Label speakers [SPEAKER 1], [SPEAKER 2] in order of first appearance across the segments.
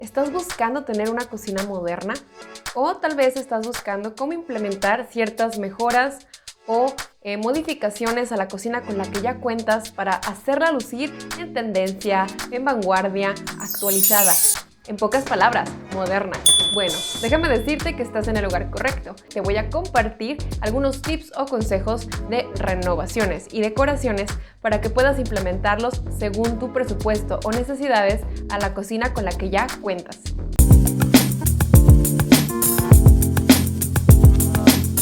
[SPEAKER 1] ¿Estás buscando tener una cocina moderna? O tal vez estás buscando cómo implementar ciertas mejoras o modificaciones a la cocina con la que ya cuentas para hacerla lucir en tendencia, en vanguardia, actualizada. En pocas palabras, moderna. Bueno, déjame decirte que estás en el lugar correcto. Te voy a compartir algunos tips o consejos de renovaciones y decoraciones para que puedas implementarlos según tu presupuesto o necesidades a la cocina con la que ya cuentas.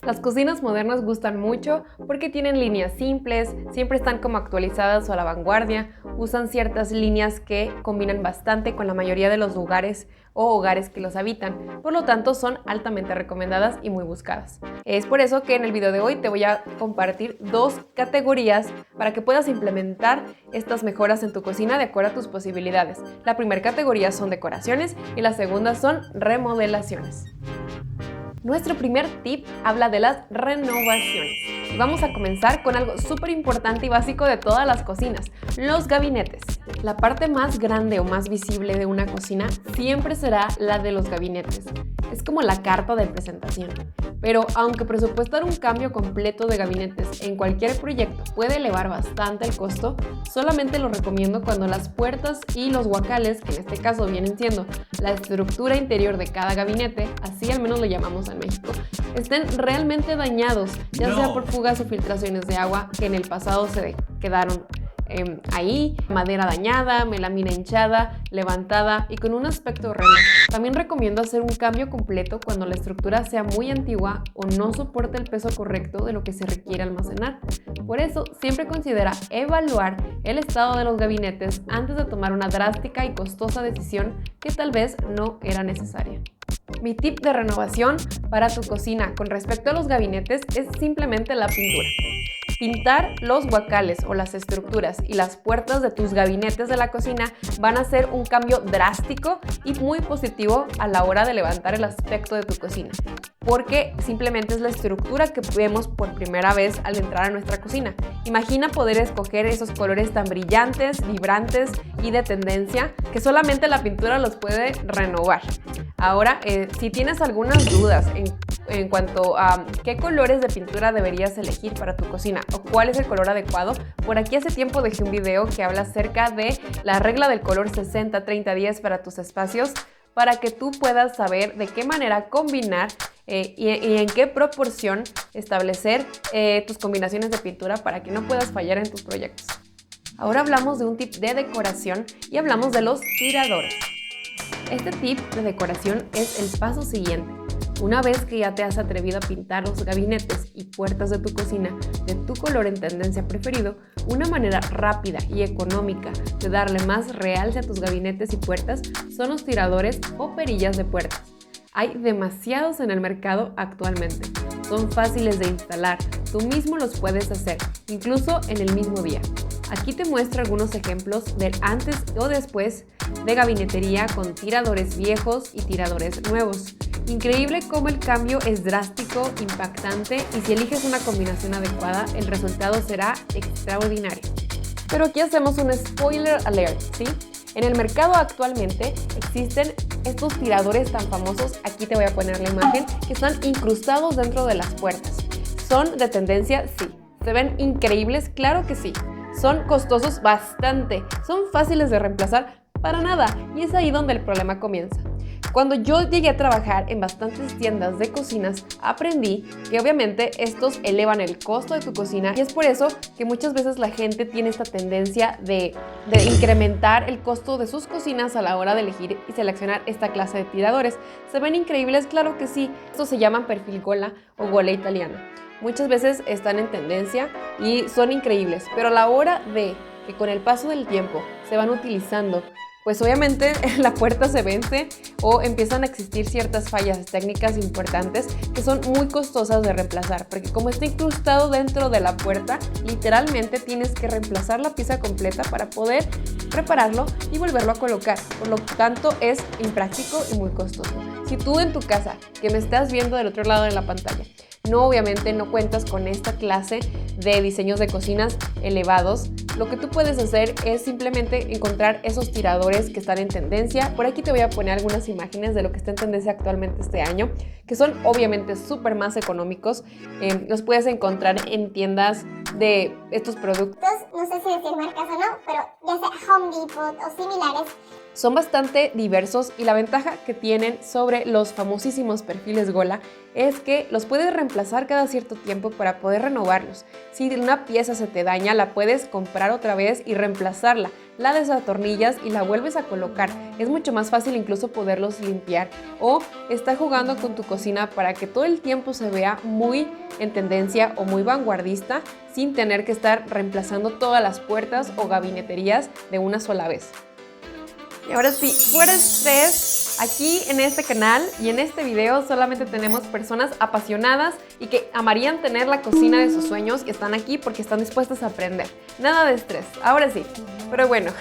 [SPEAKER 1] Las cocinas modernas gustan mucho porque tienen líneas simples, siempre están como actualizadas o a la vanguardia, usan ciertas líneas que combinan bastante con la mayoría de los lugares o hogares que los habitan, por lo tanto son altamente recomendadas y muy buscadas. Es por eso que en el video de hoy te voy a compartir dos categorías para que puedas implementar estas mejoras en tu cocina de acuerdo a tus posibilidades. La primera categoría son decoraciones y la segunda son remodelaciones. Nuestro primer tip habla de las renovaciones. Y vamos a comenzar con algo súper importante y básico de todas las cocinas, los gabinetes. La parte más grande o más visible de una cocina siempre será la de los gabinetes. Es como la carta de presentación. Pero aunque presupuestar un cambio completo de gabinetes en cualquier proyecto puede elevar bastante el costo, solamente lo recomiendo cuando las puertas y los guacales, que en este caso vienen siendo la estructura interior de cada gabinete, así al menos lo llamamos en México, estén realmente dañados, ya sea por fugas o filtraciones de agua que en el pasado se quedaron ahí, madera dañada, melamina hinchada, levantada y con un aspecto horrendo. También recomiendo hacer un cambio completo cuando la estructura sea muy antigua o no soporte el peso correcto de lo que se requiere almacenar. Por eso, siempre considera evaluar el estado de los gabinetes antes de tomar una drástica y costosa decisión que tal vez no era necesaria. Mi tip de renovación para tu cocina con respecto a los gabinetes es simplemente la pintura. Pintar los guacales o las estructuras y las puertas de tus gabinetes de la cocina van a ser un cambio drástico y muy positivo a la hora de levantar el aspecto de tu cocina, porque simplemente es la estructura que vemos por primera vez al entrar a nuestra cocina. Imagina poder escoger esos colores tan brillantes, vibrantes y de tendencia que solamente la pintura los puede renovar. Ahora, si tienes algunas dudas en cuanto a qué colores de pintura deberías elegir para tu cocina o cuál es el color adecuado, por aquí hace tiempo dejé un video que habla acerca de la regla del color 60-30-10 para tus espacios, para que tú puedas saber de qué manera combinar y en qué proporción establecer tus combinaciones de pintura para que no puedas fallar en tus proyectos. Ahora hablamos de un tip de decoración y hablamos de los tiradores. Este tip de decoración es el paso siguiente. Una vez que ya te has atrevido a pintar los gabinetes y puertas de tu cocina de tu color en tendencia preferido, una manera rápida y económica de darle más realce a tus gabinetes y puertas son los tiradores o perillas de puertas. Hay demasiados en el mercado actualmente. Son fáciles de instalar, tú mismo los puedes hacer, incluso en el mismo día. Aquí te muestro algunos ejemplos del antes o después de gabinetería con tiradores viejos y tiradores nuevos. Increíble cómo el cambio es drástico, impactante y si eliges una combinación adecuada, el resultado será extraordinario. Pero aquí hacemos un spoiler alert, ¿sí? En el mercado actualmente existen estos tiradores tan famosos, aquí te voy a poner la imagen, que están incrustados dentro de las puertas. ¿Son de tendencia? Sí. ¿Se ven increíbles? Claro que sí. Son costosos bastante, son fáciles de reemplazar para nada y es ahí donde el problema comienza. Cuando yo llegué a trabajar en bastantes tiendas de cocinas, aprendí que obviamente estos elevan el costo de tu cocina y es por eso que muchas veces la gente tiene esta tendencia de incrementar el costo de sus cocinas a la hora de elegir y seleccionar esta clase de tiradores. ¿Se ven increíbles? Claro que sí. Estos se llaman perfil gola o gola italiana. Muchas veces están en tendencia y son increíbles, pero a la hora de que con el paso del tiempo se van utilizando, pues obviamente la puerta se vence o empiezan a existir ciertas fallas técnicas importantes que son muy costosas de reemplazar, porque como está incrustado dentro de la puerta, literalmente tienes que reemplazar la pieza completa para poder repararlo y volverlo a colocar. Por lo tanto, es impráctico y muy costoso. Si tú en tu casa, que me estás viendo del otro lado de la pantalla, obviamente no cuentas con esta clase de diseños de cocinas elevados, lo que tú puedes hacer es simplemente encontrar esos tiradores que están en tendencia. Por aquí te voy a poner algunas imágenes de lo que está en tendencia actualmente este año, que son obviamente súper más económicos. Los puedes encontrar en tiendas de estos productos.
[SPEAKER 2] No sé si decir marcas o no, pero ya sea Home Depot o similares.
[SPEAKER 1] Son bastante diversos y la ventaja que tienen sobre los famosísimos perfiles Gola es que los puedes reemplazar cada cierto tiempo para poder renovarlos. Si una pieza se te daña, la puedes comprar otra vez y reemplazarla. La desatornillas y la vuelves a colocar. Es mucho más fácil incluso poderlos limpiar o estar jugando con tu cocina para que todo el tiempo se vea muy en tendencia o muy vanguardista sin tener que estar reemplazando todas las puertas o gabineterías de una sola vez. Y ahora sí, fuera estrés, aquí en este canal y en este video solamente tenemos personas apasionadas y que amarían tener la cocina de sus sueños y están aquí porque están dispuestas a aprender. Nada de estrés, ahora sí. Pero bueno,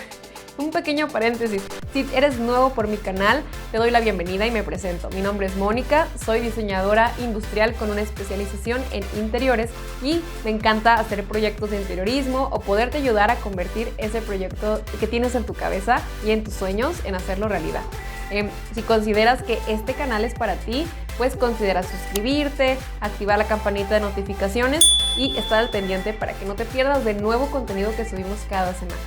[SPEAKER 1] un pequeño paréntesis. Si eres nuevo por mi canal, te doy la bienvenida y me presento. Mi nombre es Mónica, soy diseñadora industrial con una especialización en interiores y me encanta hacer proyectos de interiorismo o poderte ayudar a convertir ese proyecto que tienes en tu cabeza y en tus sueños en hacerlo realidad. Si consideras que este canal es para ti, pues considera suscribirte, activar la campanita de notificaciones y estar al pendiente para que no te pierdas de nuevo contenido que subimos cada semana.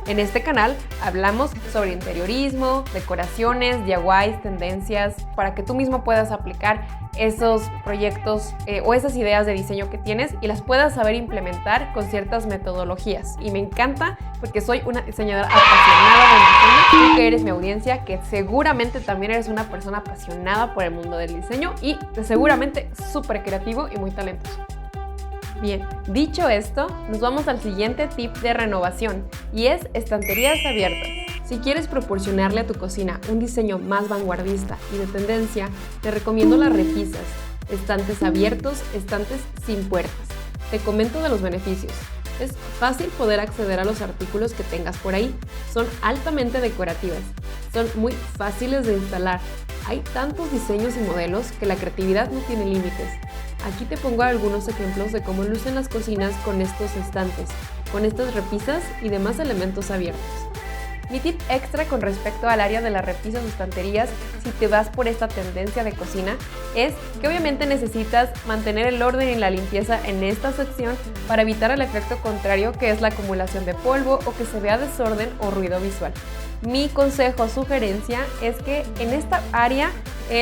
[SPEAKER 1] En este canal hablamos sobre interiorismo, decoraciones, DIYs, tendencias, para que tú mismo puedas aplicar esos proyectos o esas ideas de diseño que tienes y las puedas saber implementar con ciertas metodologías. Y me encanta porque soy una diseñadora apasionada del diseño, tú que eres mi audiencia, que seguramente también eres una persona apasionada por el mundo del diseño y seguramente súper creativo y muy talentoso. Bien, dicho esto, nos vamos al siguiente tip de renovación y es estanterías abiertas. Si quieres proporcionarle a tu cocina un diseño más vanguardista y de tendencia, te recomiendo las repisas, estantes abiertos, estantes sin puertas. Te comento de los beneficios. Es fácil poder acceder a los artículos que tengas por ahí. Son altamente decorativas. Son muy fáciles de instalar. Hay tantos diseños y modelos que la creatividad no tiene límites. Aquí te pongo algunos ejemplos de cómo lucen las cocinas con estos estantes, con estas repisas y demás elementos abiertos. Mi tip extra con respecto al área de las repisas o estanterías, si te vas por esta tendencia de cocina, es que obviamente necesitas mantener el orden y la limpieza en esta sección para evitar el efecto contrario, que es la acumulación de polvo o que se vea desorden o ruido visual. Mi consejo o sugerencia es que en esta área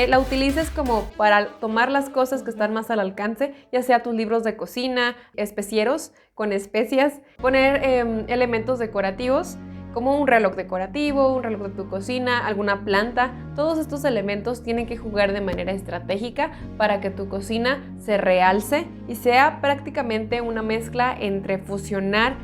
[SPEAKER 1] la utilices como para tomar las cosas que están más al alcance, ya sea tus libros de cocina, especieros con especias, poner elementos decorativos como un reloj decorativo, un reloj de tu cocina, alguna planta. Todos estos elementos tienen que jugar de manera estratégica para que tu cocina se realce y sea prácticamente una mezcla entre fusionar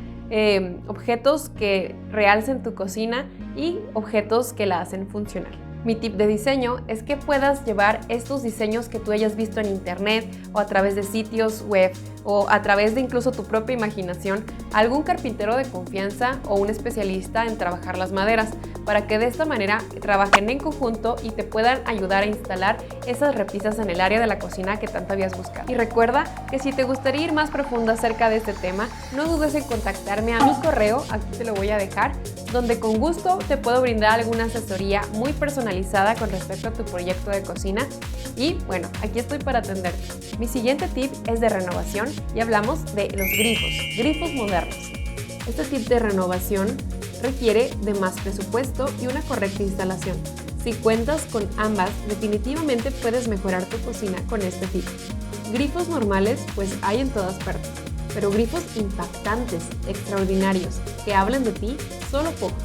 [SPEAKER 1] objetos que realcen tu cocina y objetos que la hacen funcionar. Mi tip de diseño es que puedas llevar estos diseños que tú hayas visto en internet o a través de sitios web o a través de incluso tu propia imaginación a algún carpintero de confianza o un especialista en trabajar las maderas para que de esta manera trabajen en conjunto y te puedan ayudar a instalar esas repisas en el área de la cocina que tanto habías buscado. Y recuerda que si te gustaría ir más profundo acerca de este tema, no dudes en contactarme a mi correo, aquí te lo voy a dejar, donde con gusto te puedo brindar alguna asesoría muy personalizada con respecto a tu proyecto de cocina. Y bueno, aquí estoy para atenderte. Mi siguiente tip es de renovación y hablamos de los grifos modernos. Este tip de renovación requiere de más presupuesto y una correcta instalación. Si cuentas con ambas, definitivamente puedes mejorar tu cocina con este tip. Grifos normales pues hay en todas partes, pero grifos impactantes, extraordinarios, que hablan de ti, solo pocos.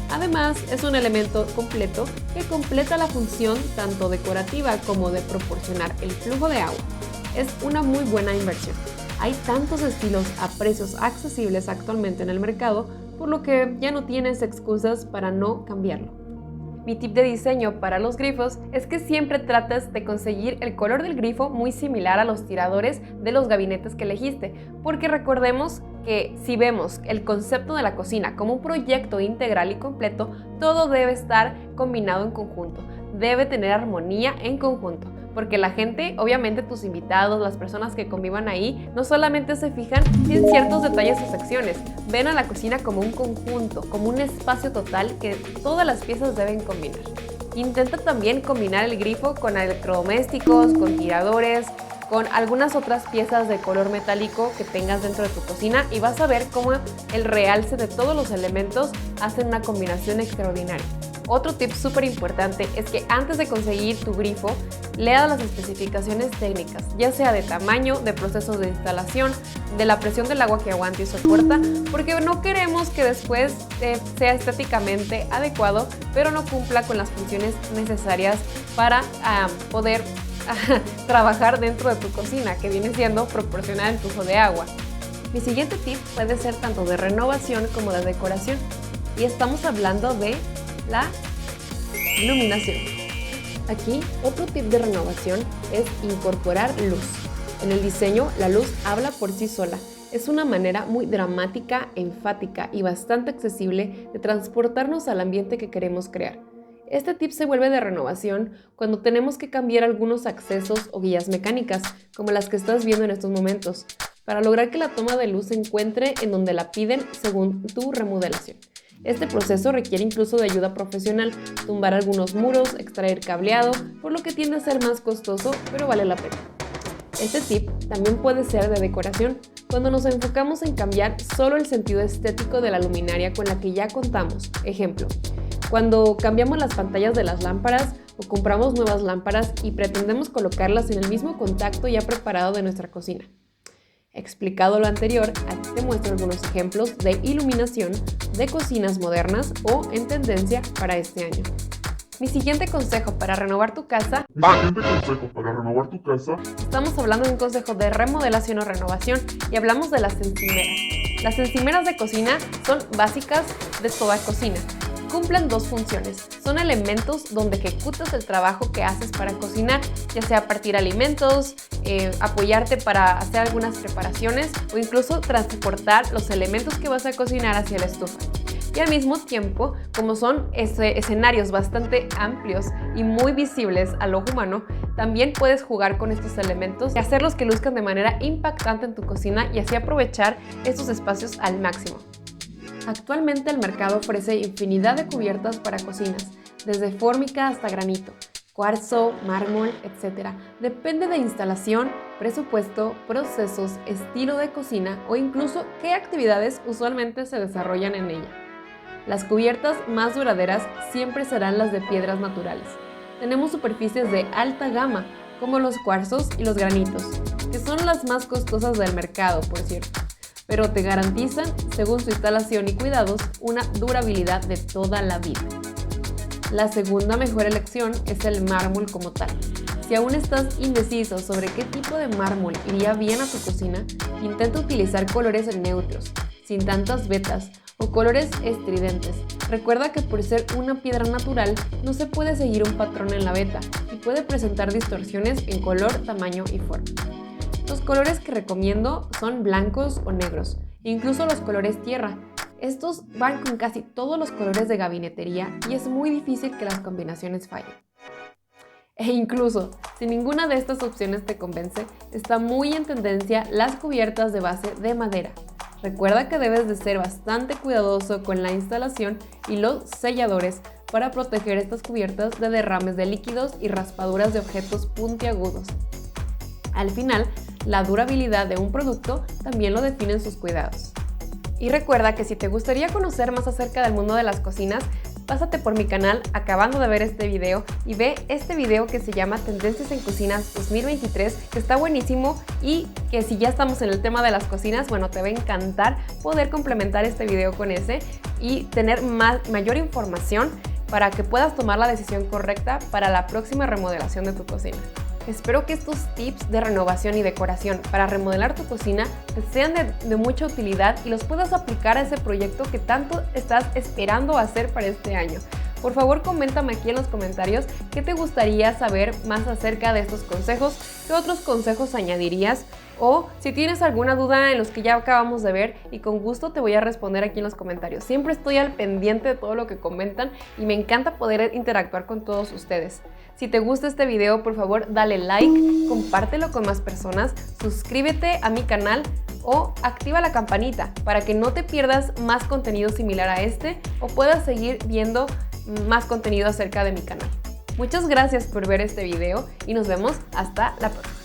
[SPEAKER 1] Además, es un elemento completo que completa la función tanto decorativa como de proporcionar el flujo de agua. Es una muy buena inversión. Hay tantos estilos a precios accesibles actualmente en el mercado, por lo que ya no tienes excusas para no cambiarlo. Mi tip de diseño para los grifos es que siempre trates de conseguir el color del grifo muy similar a los tiradores de los gabinetes que elegiste, porque recordemos que si vemos el concepto de la cocina como un proyecto integral y completo, todo debe estar combinado en conjunto, debe tener armonía en conjunto. porque la gente, obviamente tus invitados, las personas que convivan ahí, no solamente se fijan en ciertos detalles o secciones, ven a la cocina como un conjunto, como un espacio total que todas las piezas deben combinar. Intenta también combinar el grifo con electrodomésticos, con tiradores, con algunas otras piezas de color metálico que tengas dentro de tu cocina y vas a ver cómo el realce de todos los elementos hace una combinación extraordinaria. Otro tip súper importante es que antes de conseguir tu grifo, leas las especificaciones técnicas, ya sea de tamaño, de procesos de instalación, de la presión del agua que aguanta y soporta, porque no queremos que después sea estéticamente adecuado, pero no cumpla con las funciones necesarias para poder trabajar dentro de tu cocina, que viene siendo proporcionar el flujo de agua. Mi siguiente tip puede ser tanto de renovación como de decoración, y estamos hablando de la iluminación. Aquí, otro tip de renovación es incorporar luz. En el diseño, la luz habla por sí sola. Es una manera muy dramática, enfática y bastante accesible de transportarnos al ambiente que queremos crear. Este tip se vuelve de renovación cuando tenemos que cambiar algunos accesos o guías mecánicas, como las que estás viendo en estos momentos, para lograr que la toma de luz se encuentre en donde la piden según tu remodelación. Este proceso requiere incluso de ayuda profesional, tumbar algunos muros, extraer cableado, por lo que tiende a ser más costoso, pero vale la pena. Este tip también puede ser de decoración, cuando nos enfocamos en cambiar solo el sentido estético de la luminaria con la que ya contamos. Ejemplo, cuando cambiamos las pantallas de las lámparas o compramos nuevas lámparas y pretendemos colocarlas en el mismo contacto ya preparado de nuestra cocina. Explicado lo anterior, aquí te muestro algunos ejemplos de iluminación de cocinas modernas o en tendencia para este año. Mi siguiente consejo para renovar tu casa. Estamos hablando de un consejo de remodelación o renovación y hablamos de las encimeras. Las encimeras de cocina son básicas de toda cocina. Cumplen dos funciones. Son elementos donde ejecutas el trabajo que haces para cocinar, ya sea partir alimentos, apoyarte para hacer algunas preparaciones o incluso transportar los elementos que vas a cocinar hacia la estufa. Y al mismo tiempo, como son escenarios bastante amplios y muy visibles al ojo humano, también puedes jugar con estos elementos y hacerlos que luzcan de manera impactante en tu cocina y así aprovechar estos espacios al máximo. Actualmente el mercado ofrece infinidad de cubiertas para cocinas, desde fórmica hasta granito, cuarzo, mármol, etc. Depende de instalación, presupuesto, procesos, estilo de cocina o incluso qué actividades usualmente se desarrollan en ella. Las cubiertas más duraderas siempre serán las de piedras naturales. Tenemos superficies de alta gama, como los cuarzos y los granitos, que son las más costosas del mercado, por cierto, pero te garantizan, según su instalación y cuidados, una durabilidad de toda la vida. La segunda mejor elección es el mármol como tal. Si aún estás indeciso sobre qué tipo de mármol iría bien a tu cocina, intenta utilizar colores neutros, sin tantas vetas, o colores estridentes. Recuerda que por ser una piedra natural, no se puede seguir un patrón en la veta y puede presentar distorsiones en color, tamaño y forma. Los colores que recomiendo son blancos o negros, incluso los colores tierra. Estos van con casi todos los colores de gabinetería y es muy difícil que las combinaciones fallen. E incluso, si ninguna de estas opciones te convence, está muy en tendencia las cubiertas de base de madera. Recuerda que debes de ser bastante cuidadoso con la instalación y los selladores para proteger estas cubiertas de derrames de líquidos y raspaduras de objetos puntiagudos. Al final, la durabilidad de un producto también lo definen sus cuidados. Y recuerda que si te gustaría conocer más acerca del mundo de las cocinas, pásate por mi canal acabando de ver este video y ve este video que se llama Tendencias en Cocinas 2023, que está buenísimo y que si ya estamos en el tema de las cocinas, bueno, te va a encantar poder complementar este video con ese y tener mayor información para que puedas tomar la decisión correcta para la próxima remodelación de tu cocina. Espero que estos tips de renovación y decoración para remodelar tu cocina te sean de mucha utilidad y los puedas aplicar a ese proyecto que tanto estás esperando hacer para este año. Por favor, coméntame aquí en los comentarios qué te gustaría saber más acerca de estos consejos, qué otros consejos añadirías o si tienes alguna duda en los que ya acabamos de ver y con gusto te voy a responder aquí en los comentarios. Siempre estoy al pendiente de todo lo que comentan y me encanta poder interactuar con todos ustedes. Si te gusta este video, por favor, dale like, compártelo con más personas, suscríbete a mi canal o activa la campanita para que no te pierdas más contenido similar a este o puedas seguir viendo más contenido acerca de mi canal. Muchas gracias por ver este video y nos vemos hasta la próxima.